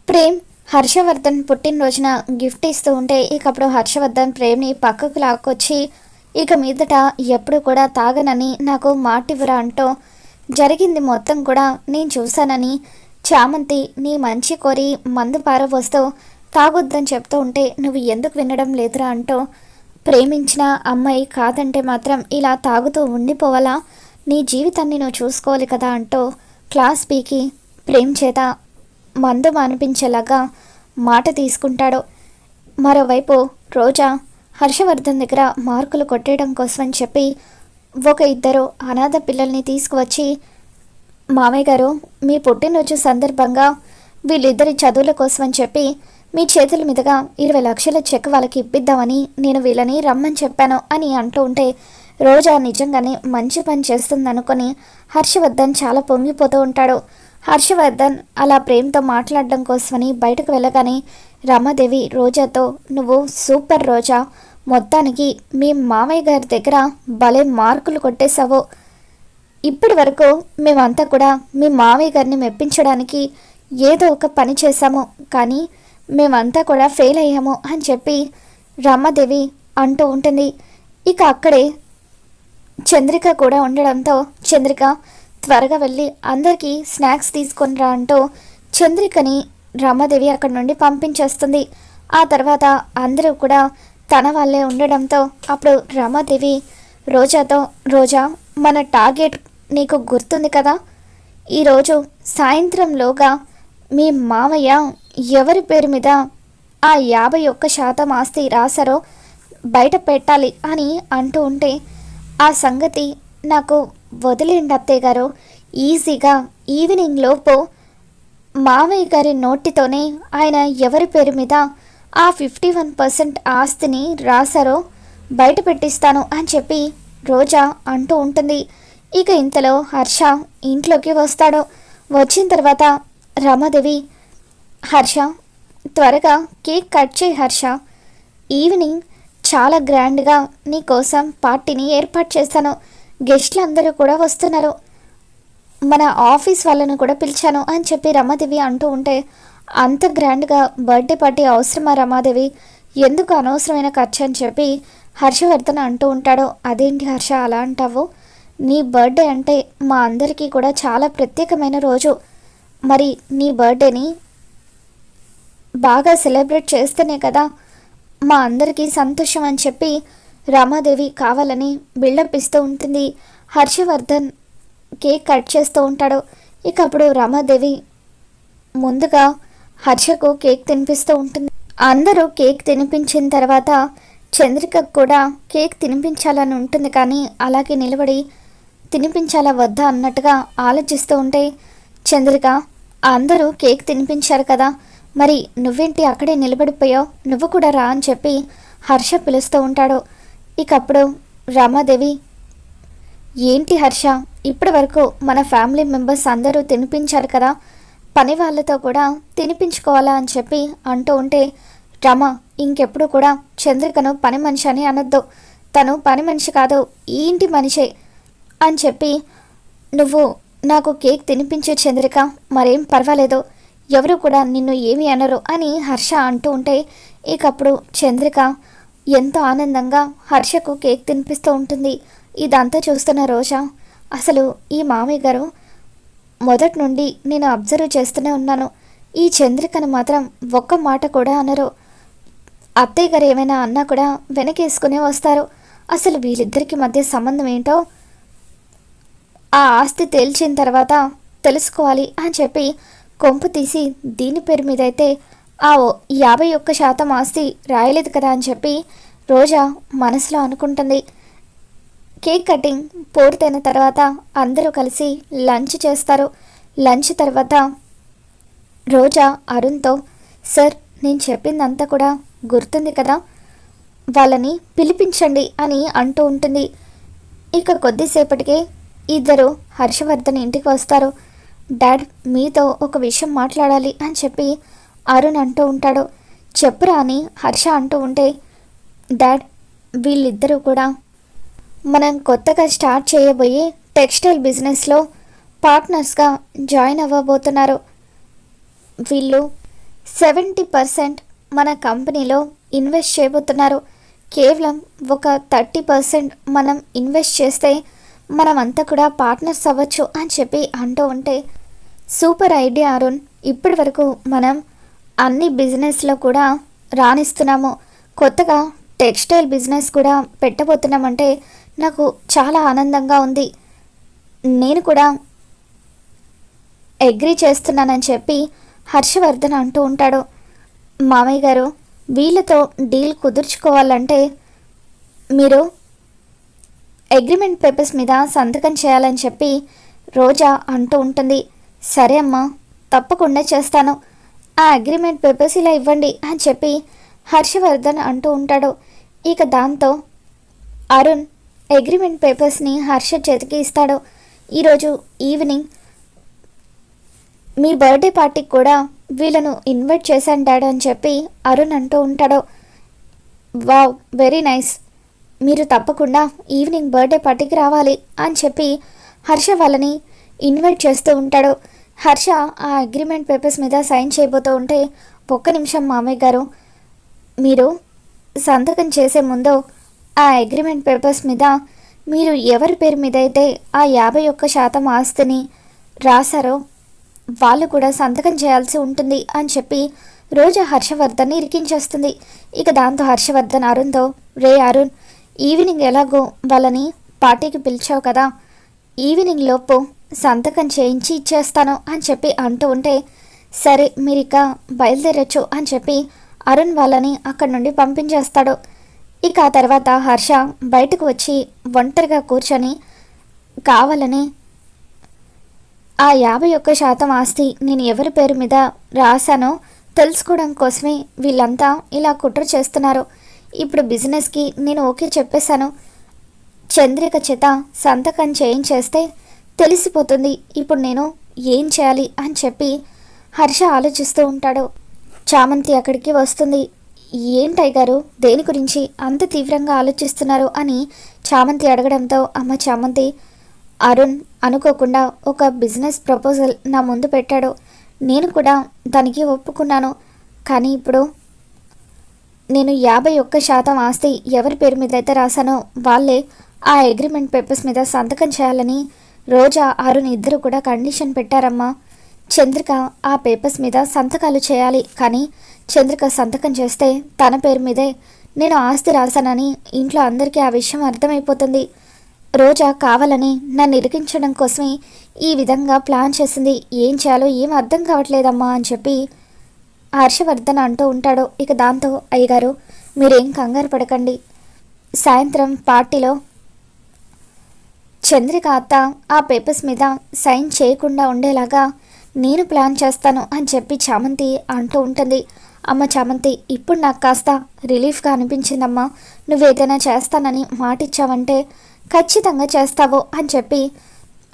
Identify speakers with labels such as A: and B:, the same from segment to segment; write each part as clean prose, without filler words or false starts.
A: ప్రేమ్ హర్షవర్ధన్ పుట్టినరోజున గిఫ్ట్ ఇస్తూ ఉంటే అప్పుడు హర్షవర్ధన్ ప్రేమ్ని పక్కకు లాక్కొచ్చి ఇక మీదట ఎప్పుడు కూడా తాగనని నాకు మాటివ్వరా అంటూ జరిగింది మొత్తం కూడా నేను చూశానని చామంతి నీ మంచి కోరి మందు పారబోస్తూ తాగొద్దని చెప్తూ ఉంటే నువ్వు ఎందుకు వినడం లేదురా అంటూ ప్రేమించిన అమ్మాయి కాదంటే మాత్రం ఇలా తాగుతూ ఉండిపోవాలా, నీ జీవితాన్ని నువ్వు చూసుకోవాలి కదా అంటూ క్లాస్ పీకి ప్రేమ్ చేత మందు మానిపించేలాగా మాట తీసుకుంటాడు. మరోవైపు రోజా హర్షవర్ధన్ దగ్గర మార్కులు కొట్టేయడం కోసమని చెప్పి ఇద్దరు అనాథ పిల్లల్ని తీసుకువచ్చి మామయ్య గారు మీ పుట్టినరోజు సందర్భంగా వీళ్ళిద్దరి చదువుల కోసమని చెప్పి మీ చేతుల మీదుగా 20 లక్షల చెక్ వాళ్ళకి ఇప్పిద్దామని నేను వీళ్ళని రమ్మని చెప్పాను అని అంటూ ఉంటే రోజా నిజంగానే మంచి పని చేస్తుందనుకొని హర్షవర్ధన్ చాలా పొంగిపోతూ ఉంటాడు. హర్షవర్ధన్ అలా ప్రేమతో మాట్లాడడం కోసమని బయటకు వెళ్ళగానే రమాదేవి రోజాతో నువ్వు సూపర్ రోజా, మొత్తానికి మీ మామయ్య గారి దగ్గర భలే మార్కులు కొట్టేశావు. ఇప్పటి వరకు మేమంతా కూడా మీ మామయ్య గారిని మెప్పించడానికి ఏదో ఒక పని చేశాము, కానీ మేమంతా కూడా ఫెయిల్ అయ్యాము అని చెప్పి రమాదేవి అంటూ ఉంటుంది. ఇక అక్కడే చంద్రిక కూడా ఉండడంతో చంద్రిక త్వరగా వెళ్ళి అందరికీ స్నాక్స్ తీసుకొని రా అంటూ చంద్రికని రమాదేవి అక్కడి నుండి పంపించేస్తుంది. ఆ తర్వాత అందరూ కూడా తన వాళ్ళే ఉండడంతో అప్పుడు రమాదేవి రోజాతో రోజా మన టార్గెట్ నీకు గుర్తుంది కదా, ఈరోజు సాయంత్రంలోగా మీ మామయ్య ఎవరి పేరు మీద ఆ 51% ఆస్తి రాశారో బయట పెట్టాలి అని అంటూ ఉంటే ఆ సంగతి నాకు వదిలేండి అత్తయ్య గారు, ఈజీగా ఈవినింగ్ లోపు మామయ్య గారి నోటితోనే ఆయన ఎవరి పేరు మీద ఆ 51% ఆస్తిని రాశారో బయట పెట్టిస్తాను అని చెప్పి రోజా అంటూ ఉంటుంది. ఇక ఇంతలో హర్ష ఇంట్లోకి వస్తాడు. వచ్చిన తర్వాత రమాదేవి హర్ష త్వరగా కేక్ కట్ చేయి హర్ష, ఈవినింగ్ చాలా గ్రాండ్గా నీ కోసం పార్టీని ఏర్పాటు చేశాను, గెస్ట్లు అందరూ కూడా వస్తున్నారు, మన ఆఫీస్ వాళ్ళను కూడా పిలిచాను అని చెప్పి రమాదేవి అంటూ ఉంటే అంత గ్రాండ్గా బర్త్డే పార్టీ అవసరమా రమాదేవి, ఎందుకు అనవసరమైన ఖర్చు అని చెప్పి హర్షవర్ధన్ అంటూ ఉంటాడు. అదేంటి హర్ష అలా అంటావు, నీ బర్త్డే అంటే మా అందరికీ కూడా చాలా ప్రత్యేకమైన రోజు, మరి నీ బర్త్డేని బాగా సెలబ్రేట్ చేస్తేనే కదా మా అందరికీ సంతోషం అని చెప్పి రమాదేవి కావాలని బిల్డప్ ఇస్తూ ఉంటుంది. హర్షవర్ధన్ కేక్ కట్ చేస్తూ ఉంటాడు. ఇక అప్పుడు రమాదేవి ముందుగా హర్షకు కేక్ తినిపిస్తూ ఉంటుంది. అందరూ కేక్ తినిపించిన తర్వాత చంద్రికకు కూడా కేక్ తినిపించాలని ఉంటుంది, కానీ అలాగే నిలబడి తినిపించాలా వద్దా అన్నట్టుగా ఆలోచిస్తూ ఉంటే చంద్రిక అందరూ కేక్ తినిపించారు కదా, మరి నువ్వేంటి అక్కడే నిలబడిపోయావు, నువ్వు కూడా రా అని చెప్పి హర్ష పిలుస్తూ ఉంటాడు. ఇక అప్పుడు రమాదేవి ఏంటి హర్ష, ఇప్పటి వరకు మన ఫ్యామిలీ మెంబర్స్ అందరూ తినిపించారు కదా, పని వాళ్ళతో కూడా తినిపించుకోవాలా అని చెప్పి అంటూ ఉంటే రమ ఇంకెప్పుడు కూడా చంద్రికను పని మనిషి అని అనొద్దు, తను పని మనిషి కాదు ఈ ఇంటి మనిషే అని చెప్పి నువ్వు నాకు కేక్ తినిపించే చంద్రిక, మరేం పర్వాలేదు, ఎవరు కూడా నిన్ను ఏమీ అనరు అని హర్ష అంటూ ఉంటే ఇకప్పుడు చంద్రిక ఎంతో ఆనందంగా హర్షకు కేక్ తినిపిస్తూ ఉంటుంది. ఇదంతా చూస్తున్న రోజా అసలు ఈ మామయ్య గారు మొదటి నుండి నేను అబ్జర్వ్ చేస్తూనే ఉన్నాను, ఈ చంద్రికను మాత్రం ఒక్క మాట కూడా అనరు, అత్తయ్య గారు ఏమైనా అన్నా కూడా వెనకేసుకునే వస్తారు, అసలు వీళ్ళిద్దరికి మధ్య సంబంధం ఏంటో ఆ ఆస్తి తేల్చిన తర్వాత తెలుసుకోవాలి అని చెప్పి కొంపు తీసి దీని పేరు మీద అయితే ఆ 51% ఆస్తి రాయలేదు కదా అని చెప్పి రోజా మనసులో అనుకుంటుంది. కేక్ కటింగ్ పూర్తయిన తర్వాత అందరూ కలిసి లంచ్ చేస్తారు. లంచ్ తర్వాత రోజా అరుణ్తో సార్ నేను చెప్పిందంతా కూడా గుర్తుంది కదా, వాళ్ళని పిలిపించండి అని అంటూ ఉంటుంది. ఇక కొద్దిసేపటికే ఇద్దరు హర్షవర్ధన్ ఇంటికి వస్తారు. డాడ్ మీతో ఒక విషయం మాట్లాడాలి అని చెప్పి అరుణ్ అంటూ ఉంటాడు. చెప్పురా అని హర్ష అంటూ ఉంటే డాడ్ వీళ్ళిద్దరూ కూడా మనం కొత్తగా స్టార్ట్ చేయబోయే టెక్స్టైల్ బిజినెస్లో పార్ట్నర్స్గా జాయిన్ అవ్వబోతున్నారు. వీళ్ళు 70% మన కంపెనీలో ఇన్వెస్ట్ చేయబోతున్నారు. కేవలం ఒక 30% మనం ఇన్వెస్ట్ చేస్తే మనమంతా కూడా పార్ట్నర్స్ అవ్వచ్చు అని చెప్పి అంటూ ఉంటే, సూపర్ ఐడియా అరుణ్. ఇప్పటి వరకు మనం అన్ని బిజినెస్లో కూడా రాణిస్తున్నాము. కొత్తగా టెక్స్టైల్ బిజినెస్ కూడా పెట్టబోతున్నామంటే నాకు చాలా ఆనందంగా ఉంది. నేను కూడా అగ్రీ చేస్తున్నానని చెప్పి హర్షవర్ధన్ అంటూ ఉంటాడు. మామయ్య గారు, వీళ్ళతో డీల్ కుదుర్చుకోవాలంటే మీరు అగ్రిమెంట్ పేపర్స్ మీద సంతకం చేయాలని చెప్పి రోజా అంటూ ఉంటుంది. సరే అమ్మా, తప్పకుండా చేస్తాను. ఆ అగ్రిమెంట్ పేపర్స్ ఇలా ఇవ్వండి అని చెప్పి హర్షవర్ధన్ అంటూ ఉంటాడు. ఇక దాంతో అరుణ్ అగ్రిమెంట్ పేపర్స్ని హర్ష చేతికి ఇస్తాడు. ఈరోజు ఈవినింగ్ మీ బర్త్డే పార్టీకి కూడా వీళ్ళను ఇన్వైట్ చేశాను డాడీ అని చెప్పి అరుణ్ అంటూ ఉంటాడు. Wow, very nice. మీరు తప్పకుండా ఈవినింగ్ బర్త్డే పార్టీకి రావాలి అని చెప్పి హర్ష వాళ్ళని ఇన్వైట్ చేస్తూ ఉంటాడు. హర్ష ఆ అగ్రిమెంట్ పేపర్స్ మీద సైన్ చేయబోతూ ఉంటే, ఒక్క నిమిషం మామయ్య గారు, మీరు సంతకం చేసే ముందు ఆ అగ్రిమెంట్ పేపర్స్ మీద మీరు ఎవరి పేరు మీద అయితే ఆ 51% ఆస్తిని రాశారో వాళ్ళు కూడా సంతకం చేయాల్సి ఉంటుంది అని చెప్పి రోజా హర్షవర్ధన్ని ఇరికించేస్తుంది. ఇక దాంతో హర్షవర్ధన్ అరుణ్తో, రే అరుణ్, ఈవినింగ్ ఎలాగో వాళ్ళని పార్టీకి పిలిచావు కదా, ఈవినింగ్ లోపు సంతకం చేయించి ఇచ్చేస్తాను అని చెప్పి అంటూ ఉంటే, సరే మీరు ఇక బయలుదేరచ్చు అని చెప్పి అరుణ్ వాళ్ళని అక్కడి నుండి పంపించేస్తాడు. ఇక ఆ తర్వాత హర్ష బయటకు వచ్చి ఒంటరిగా కూర్చొని కావాలని ఆ 51% ఆస్తి నేను ఎవరి పేరు మీద రాశానో తెలుసుకోవడం కోసమే వీళ్ళంతా ఇలా కుట్ర చేస్తున్నారు. ఇప్పుడు బిజినెస్కి నేను ఓకే చెప్పేశాను. చంద్రిక చేత సంతకం చేయించేస్తే తెలిసిపోతుంది ఇప్పుడు నేను ఏం చేయాలి అని చెప్పి హర్ష ఆలోచిస్తూ ఉంటాడు. చామంతి అక్కడికి వస్తుంది. ఏంటయ్య గారు, దేని గురించి అంత తీవ్రంగా ఆలోచిస్తున్నారు అని చామంతి అడగడంతో, అమ్మ చామంతి, అరుణ్ అనుకోకుండా ఒక బిజినెస్ ప్రపోజల్ నా ముందు పెట్టాడు. నేను కూడా దానికి ఒప్పుకున్నాను. కానీ ఇప్పుడు నేను 51% ఆస్తి ఎవరి పేరు మీద అయితే రాశానో వాళ్ళే ఆ అగ్రిమెంట్ పేపర్స్ మీద సంతకం చేయాలని రోజా అరుణ్ ఇద్దరు కూడా కండిషన్ పెట్టారమ్మా. చంద్రిక ఆ పేపర్స్ మీద సంతకాలు చేయాలి, కానీ చంద్రిక సంతకం చేస్తే తన పేరు మీదే నేను ఆస్తి రాశానని ఇంట్లో అందరికీ ఆ విషయం అర్థమైపోతుంది. రోజా కావాలని నన్ను ఇరికించడం కోసమే ఈ విధంగా ప్లాన్ చేసింది. ఏం చేయాలో ఏం అర్థం కావట్లేదమ్మా అని చెప్పి హర్షవర్ధన్ అంటూ ఉంటాడు. ఇక దాంతో, అయ్యగారు మీరేం కంగారు పడకండి, సాయంత్రం పార్టీలో చంద్రిక అత్త ఆ పేపర్స్ మీద సైన్ చేయకుండా ఉండేలాగా నేను ప్లాన్ చేస్తాను అని చెప్పి చామంతి అంటూ ఉంటుంది. అమ్మ చామంతి, ఇప్పుడు నాకు కాస్త రిలీఫ్గా అనిపించిందమ్మా. నువ్వేదైనా చేస్తానని మాటిచ్చావంటే ఖచ్చితంగా చేస్తావు అని చెప్పి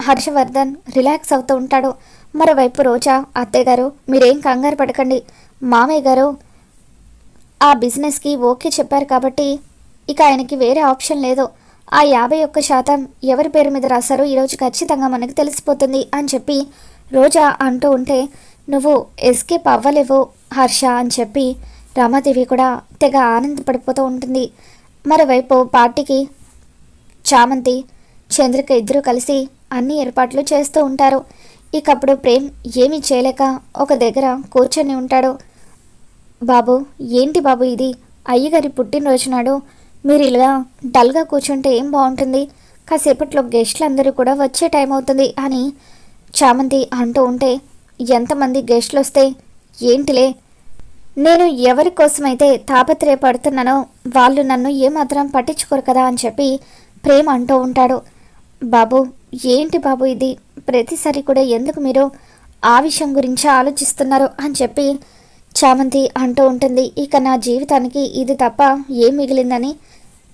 A: హర్షవర్ధన్ రిలాక్స్ అవుతూ ఉంటాడు. మరోవైపు రోజా, అత్తయ్య గారు మీరేం కంగారు పడకండి, మామయ్య గారు ఆ బిజినెస్కి ఓకే చెప్పారు కాబట్టి ఇక ఆయనకి వేరే ఆప్షన్ లేదు. ఆ 51% ఎవరి పేరు మీద రాశారో ఈరోజు ఖచ్చితంగా మనకు తెలిసిపోతుంది అని చెప్పి రోజా అంటూ ఉంటే, నువ్వు ఎస్కేప్ అవ్వలేవు హర్ష అని చెప్పి రమాదేవి కూడా తెగ ఆనందపడిపోతూ ఉంటుంది. మరోవైపు పార్టీకి చామంతి చంద్రిక ఇద్దరూ కలిసి అన్ని ఏర్పాట్లు చేస్తూ ఉంటారు. ఇకప్పుడు ప్రేమ్ ఏమీ చేయలేక ఒక దగ్గర కూర్చొని ఉంటాడు. బాబు, ఏంటి బాబు ఇది, అయ్యగారి పుట్టినరోజు నాడు మీరు ఇలా డల్గా కూర్చుంటే ఏం బాగుంటుంది, కాసేపట్లో గెస్ట్లు అందరూ కూడా వచ్చే టైం అవుతుంది అని చామంతి అంటూ ఉంటే, ఎంతమంది గెస్ట్లు వస్తే ఏంటిలే, నేను ఎవరి కోసమైతే తాపత్రయపడుతున్నానో వాళ్ళు నన్ను ఏమాత్రం పట్టించుకోరు కదా అని చెప్పి ప్రేమ్ అంటూ ఉంటాడు. బాబు, ఏంటి బాబు ఇది, ప్రతిసారి కూడా ఎందుకు మీరు ఆ విషయం గురించి ఆలోచిస్తున్నారు అని చెప్పి చామంతి అంటూ ఉంటుంది. ఇక నా జీవితానికి ఇది తప్ప ఏం మిగిలిందని,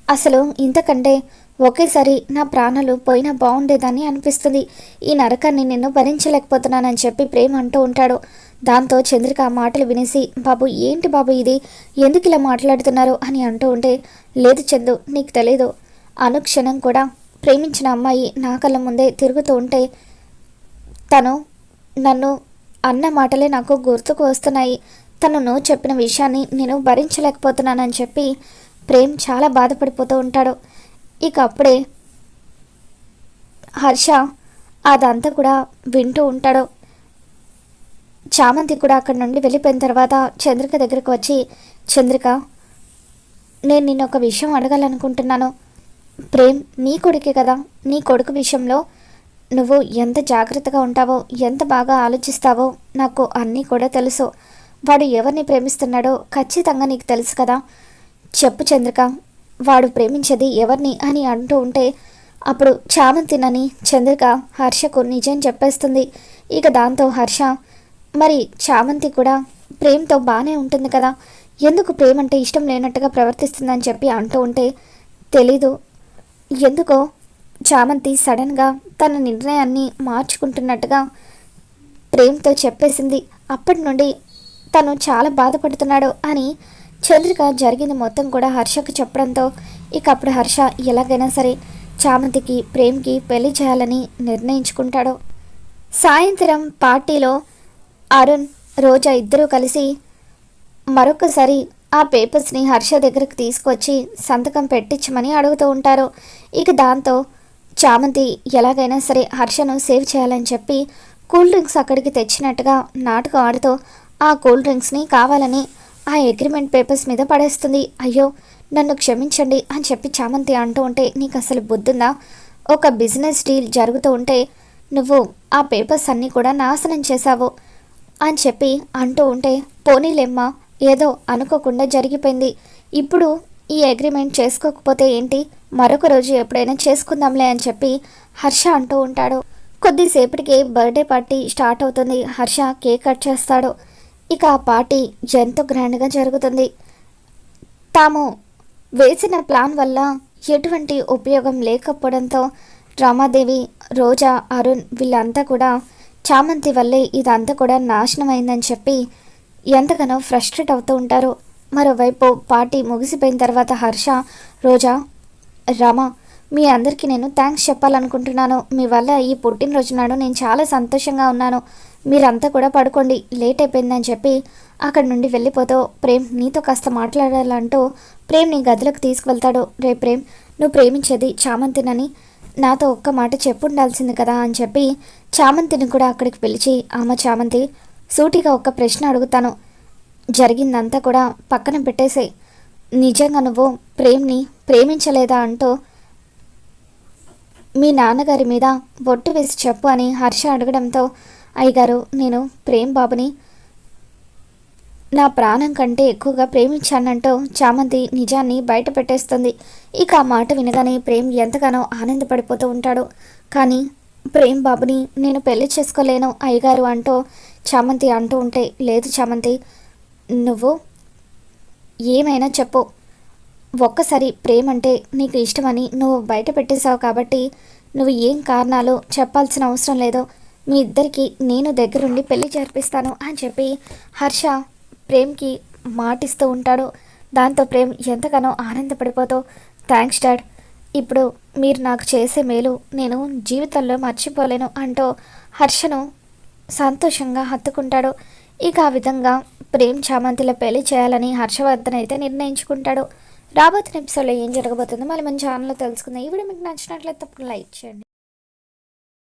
A: అసలు ఇంతకంటే ఒకేసారి నా ప్రాణాలు పోయినా బాగుండేదని అనిపిస్తుంది, ఈ నరకాన్ని నేను భరించలేకపోతున్నానని చెప్పి ప్రేమ్ అంటూ ఉంటాడు. దాంతో చంద్రిక ఆ మాటలు వినేసి, బాబు ఏంటి బాబు ఇది, ఎందుకు ఇలా మాట్లాడుతున్నారు అని అంటూ ఉంటే, లేదు చందు, నీకు తెలీదు, అనుక్షణం కూడా ప్రేమించిన అమ్మాయి నా కళ్ళ ముందే తిరుగుతూ ఉంటే తను నన్ను అన్న మాటలే నాకు గుర్తుకు వస్తున్నాయి. తను నువ్వు చెప్పిన విషయాన్ని నేను భరించలేకపోతున్నానని చెప్పి ప్రేమ్ చాలా బాధపడిపోతూ ఉంటాడు. ఇక అప్పుడే హర్ష అదంతా కూడా వింటూ ఉంటాడు. చామంతి కూడా అక్కడి నుండి వెళ్ళిపోయిన తర్వాత చంద్రిక దగ్గరకు వచ్చి, చంద్రిక, నేను నిన్న ఒక విషయం అడగాలనుకుంటున్నాను. ప్రేమ్ నీ కొడుకే కదా, నీ కొడుకు విషయంలో నువ్వు ఎంత జాగ్రత్తగా ఉంటావో, ఎంత బాగా ఆలోచిస్తావో నాకు అన్నీ కూడా తెలుసు. వాడు ఎవరిని ప్రేమిస్తున్నాడో ఖచ్చితంగా నీకు తెలుసు కదా. చెప్పు చంద్రిక, వాడు ప్రేమించేది ఎవరిని అని అంటూ ఉంటే అప్పుడు చామంతినని చంద్రిక హర్షకు నిజం చెప్పేస్తుంది. ఇక దాంతో హర్ష, మరి చామంతి కూడా ప్రేమ్తో బాగానే ఉంటుంది కదా, ఎందుకు ప్రేమ్ అంటే ఇష్టం లేనట్టుగా ప్రవర్తిస్తుందని చెప్పి అంటూ ఉంటే, తెలీదు, ఎందుకో చామంతి సడన్గా తన నిర్ణయాన్ని మార్చుకుంటున్నట్టుగా ప్రేమ్తో చెప్పేసింది. అప్పటి నుండి తను చాలా బాధపడుతున్నాడు అని చంద్రిక జరిగింది మొత్తం కూడా హర్షకు చెప్పడంతో ఇక అప్పుడు హర్ష ఎలాగైనా సరే చామంతికి ప్రేమ్కి పెళ్లి చేయాలని నిర్ణయించుకుంటాడు. సాయంత్రం పార్టీలో అరుణ్ రోజా ఇద్దరూ కలిసి మరొకసారి ఆ పేపర్స్ని హర్ష దగ్గరకు తీసుకొచ్చి సంతకం పెట్టించమని అడుగుతూ ఉంటారు. ఇక దాంతో చామంతి ఎలాగైనా సరే హర్షను సేవ్ చేయాలని చెప్పి కూల్ డ్రింక్స్ అక్కడికి తెచ్చినట్టుగా నాటకం ఆడుతూ ఆ కూల్ డ్రింక్స్ని కావాలని ఆ అగ్రిమెంట్ పేపర్స్ మీద పడేస్తుంది. అయ్యో నన్ను క్షమించండి అని చెప్పి చామంతి అంటూ ఉంటే, నీకు అసలు బుద్ధుందా? ఒక బిజినెస్ డీల్ జరుగుతూ ఉంటే నువ్వు ఆ పేపర్స్ అన్నీ కూడా నాశనం చేశావు అని చెప్పి అంటూ ఉంటే, పోనీలేమ్మా, ఏదో అనుకోకుండా జరిగిపోయింది, ఇప్పుడు ఈ అగ్రిమెంట్ చేసుకోకపోతే ఏంటి, మరొక రోజు ఎప్పుడైనా చేసుకుందాంలే అని చెప్పి హర్ష అంటూ ఉంటాడు. కొద్దిసేపటికి బర్త్డే పార్టీ స్టార్ట్ అవుతుంది. హర్ష కేక్ కట్ చేస్తాడు. ఇక ఆ పార్టీ ఎంతో గ్రాండ్గా జరుగుతుంది. తాము వేసిన ప్లాన్ వల్ల ఎటువంటి ఉపయోగం లేకపోవడంతో రమాదేవి, రోజా, అరుణ్ వీళ్ళంతా కూడా చామంతి వల్లే ఇదంతా కూడా నాశనం అయిందని చెప్పి ఎంతగానో ఫ్రస్ట్రేట్ అవుతూ ఉంటారు. మరోవైపు పార్టీ ముగిసిపోయిన తర్వాత హర్ష, రోజా, రమ, మీ అందరికీ నేను థ్యాంక్స్ చెప్పాలనుకుంటున్నాను. మీ వల్ల ఈ పుట్టినరోజు నాడు నేను చాలా సంతోషంగా ఉన్నాను. మీరంతా కూడా పడుకోండి, లేట్ అయిపోయిందని చెప్పి అక్కడి నుండి వెళ్ళిపోతూ ప్రేమ్ నీతో కాస్త మాట్లాడాలంటూ ప్రేమ్ని గదిలోకి తీసుకువెళ్తాడు. రే ప్రేమ్, నువ్వు ప్రేమించేది చామంతినని నాతో ఒక్క మాట చెప్పుండాల్సింది కదా అని చెప్పి చామంతిని కూడా అక్కడికి పిలిచి, అమ్మ చామంతి, సూటిగా ఒక్క ప్రశ్న అడుగుతాను, జరిగిందంతా కూడా పక్కన పెట్టేసేయ్, నిజంగా నువ్వు ప్రేమ్ని ప్రేమించలేదా అంటూ మీ నాన్నగారి మీద బొట్టు వేసి చెప్పు అని హర్ష అడగడంతో, అయ్యగారు, నేను ప్రేమ్ బాబుని నా ప్రాణం కంటే ఎక్కువగా ప్రేమించానంటూ చామంతి నిజాన్ని బయట పెట్టేస్తుంది. ఇక ఆ మాట వినగానే ప్రేమ్ ఎంతగానో ఆనందపడిపోతూ ఉంటాడు. కానీ ప్రేమ్ బాబుని నేను పెళ్లి చేసుకోలేను అయ్యగారు అంటూ చామంతి అంటూ ఉంటే, లేదు చామంతి, నువ్వు ఏమైనా చెప్పు, ఒక్కసారి ప్రేమ్ అంటే నీకు ఇష్టమని నువ్వు బయట పెట్టేశావు కాబట్టి నువ్వు ఏం కారణాలు చెప్పాల్సిన అవసరం లేదు, మీ ఇద్దరికి నేను దగ్గరుండి పెళ్లి జరిపిస్తాను అని చెప్పి హర్ష ప్రేమ్కి మాటిస్తూ ఉంటాడు. దాంతో ప్రేమ్ ఎంతగానో ఆనందపడిపోతూ, థ్యాంక్స్ డాడ్, ఇప్పుడు మీరు నాకు చేసే మేలు నేను జీవితంలో మర్చిపోలేను అంటూ హర్షను సంతోషంగా హత్తుకుంటాడు. ఇక ఆ విధంగా ప్రేమ్ చామంతిలో పెళ్లి చేయాలని హర్షవర్ధన్ అయితే నిర్ణయించుకుంటాడు. రాబోతున్న ఎపిసోడ్లో ఏం జరగబోతుందో మళ్ళీ మన ఛానల్లో తెలుసుకుందాం. ఈ వీడియో మీకు నచ్చినట్లయితే తప్పకుండా లైక్ చేయండి.